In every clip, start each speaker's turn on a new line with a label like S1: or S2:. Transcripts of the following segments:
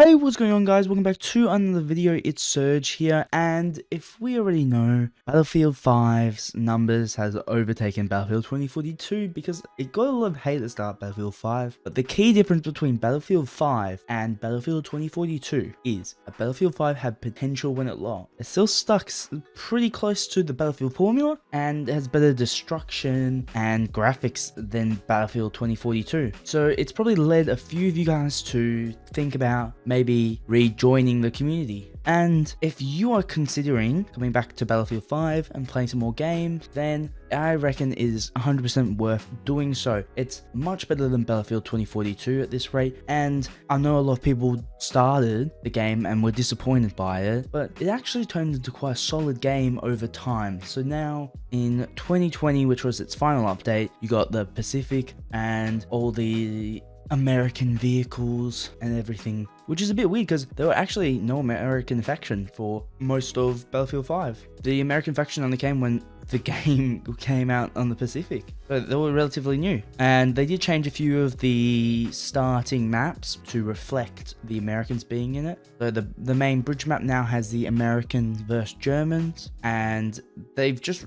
S1: Hey, what's going on, guys? Welcome back to another video. It's Surge here, and if we already know, Battlefield 5's numbers has overtaken Battlefield 2042 because it got a lot of hate at the start, Battlefield 5. But the key difference between Battlefield 5 and Battlefield 2042 is that Battlefield 5 had potential when it launched. It still stuck pretty close to the Battlefield formula and has better destruction and graphics than Battlefield 2042. So it's probably led a few of you guys to think about maybe rejoining the community. And if you are considering coming back to Battlefield 5 and playing some more games, then I reckon it is 100% worth doing so. It's much better than Battlefield 2042 at this rate, and I know a lot of people started the game and were disappointed by it, but it actually turned into quite a solid game over time. So now in 2020, which was its final update, you got the Pacific and all the American vehicles and everything, which is a bit weird because there were actually no American faction for most of Battlefield 5. The American faction only came when the game came out on the Pacific, so they were relatively new. And they did change a few of the starting maps to reflect the Americans being in it. So the main bridge map now has the Americans versus Germans, and they've just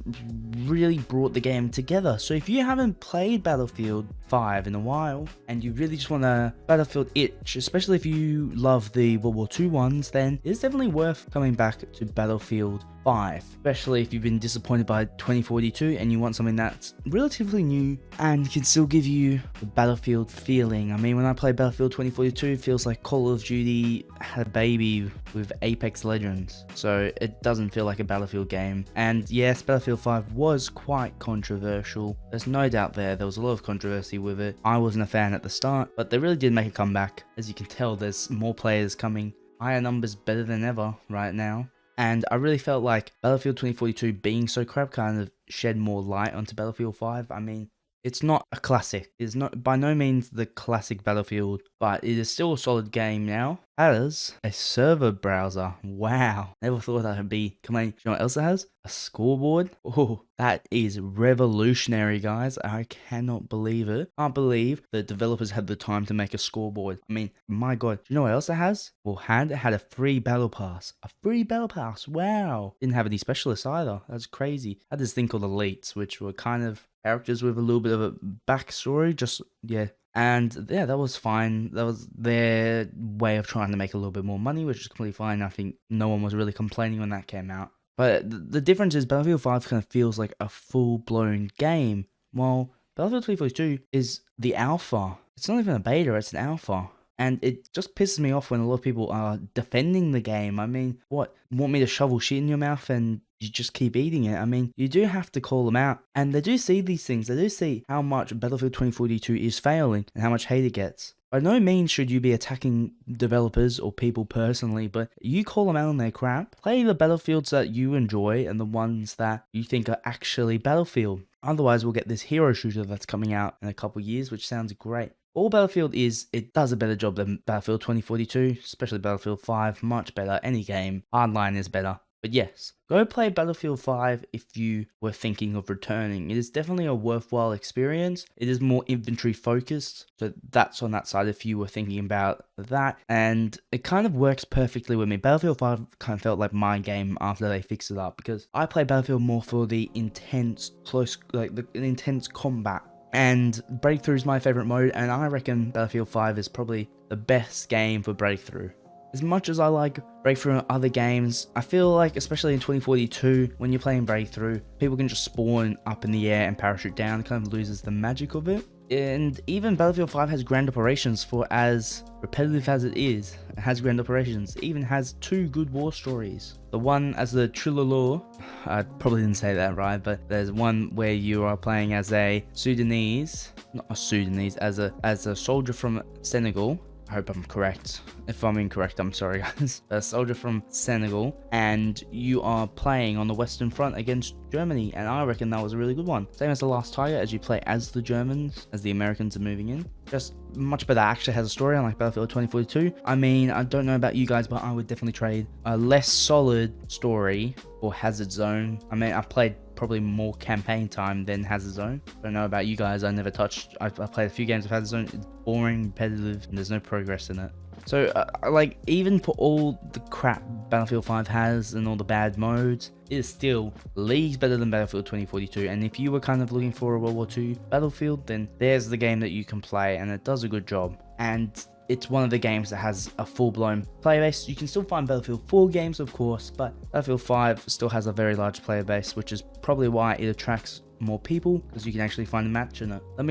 S1: really brought the game together. So if you haven't played Battlefield 5 in a while and you really just want a Battlefield itch, especially if you love the World War II ones, then it's definitely worth coming back to Battlefield 5, especially if you've been disappointed by 2042 and you want something that's relatively new and can still give you the Battlefield feeling. I mean, when I play Battlefield 2042, it feels like Call of Duty had a baby with Apex Legends, so it doesn't feel like a Battlefield game. And yes, Battlefield 5 was quite controversial. There's no doubt there was a lot of controversy with it. I wasn't a fan at the start, but they really did make a comeback. As you can tell, there's more players coming, higher numbers better than ever right now. And I really felt like Battlefield 2042 being so crap kind of shed more light onto Battlefield 5. I mean, it's not a classic. It's not by no means the classic Battlefield, but it is still a solid game now. It has a server browser. Wow. Never thought that would be coming. You know what else it has? A scoreboard. Oh, that is revolutionary, guys. I cannot believe it. I can't believe the developers had the time to make a scoreboard. I mean, my God. Do you know what else it has? Well, it had a free battle pass. A free battle pass. Wow. Didn't have any specialists either. That's crazy. I had this thing called elites, which were kind of characters with a little bit of a backstory. Just, yeah. And yeah, that was fine. That was their way of trying to make a little bit more money, which is completely fine. I think no one was really complaining when that came out. But the difference is Battlefield 5 kind of feels like a full-blown game, while Battlefield 2042 is the alpha. It's not even a beta, it's an alpha. And it just pisses me off when a lot of people are defending the game. I mean, what? Want me to shovel shit in your mouth and you just keep eating it? I mean, you do have to call them out. And they do see these things. They do see how much Battlefield 2042 is failing and how much hate it gets. By no means should you be attacking developers or people personally, but you call them out on their crap. Play the Battlefields that you enjoy and the ones that you think are actually Battlefield. Otherwise, we'll get this hero shooter that's coming out in a couple years, which sounds great. All Battlefield is, it does a better job than Battlefield 2042, especially Battlefield 5, much better. Any game, hardline is better. But yes, go play Battlefield 5 if you were thinking of returning. It is definitely a worthwhile experience. It is more infantry focused, so that's on that side if you were thinking about that. And it kind of works perfectly with me. Battlefield 5 kind of felt like my game after they fixed it up, because I play Battlefield more for the intense, the intense combat. And Breakthrough is my favorite mode, and I reckon Battlefield 5 is probably the best game for Breakthrough. As much as I like Breakthrough in other games, I feel like, especially in 2042, when you're playing Breakthrough, people can just spawn up in the air and parachute down. It kind of loses the magic of it. And even Battlefield 5 has grand operations. For as repetitive as it is, it has grand operations. It even has 2 good war stories. The one as the Trillalur, I probably didn't say that right, but there's one where you are playing as a Sudanese, not a Sudanese, as a soldier from Senegal. I hope I'm correct. If I'm incorrect, I'm sorry, guys. A soldier from Senegal, and you are playing on the Western Front against Germany, and I reckon that was a really good one. Same as The Last Tiger, as you play as the Germans, as the Americans are moving in. Just much better. Actually has a story, unlike Battlefield 2042. I mean, I don't know about you guys, but I would definitely trade a less solid story for Hazard Zone. I mean, I've played probably more campaign time than Hazard Zone. I don't know about you guys. I never touched. I played a few games of Hazard Zone. It's boring, repetitive, and there's no progress in it. So, like, even for all the crap Battlefield 5 has and all the bad modes, it is still leagues better than Battlefield 2042. And if you were kind of looking for a World War II Battlefield, then there's the game that you can play, and it does a good job. And it's one of the games that has a full-blown player base. You can still find Battlefield 4 games, of course, but Battlefield 5 still has a very large player base, which is probably why it attracts more people, because you can actually find a match in it. Let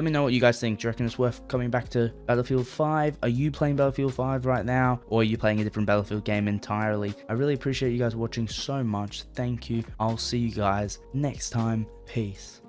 S1: me know what you guys think. Do you reckon it's worth coming back to Battlefield 5? Are you playing Battlefield 5 right now, or are you playing a different Battlefield game entirely? I really appreciate you guys watching so much. Thank you. I'll see you guys next time. Peace.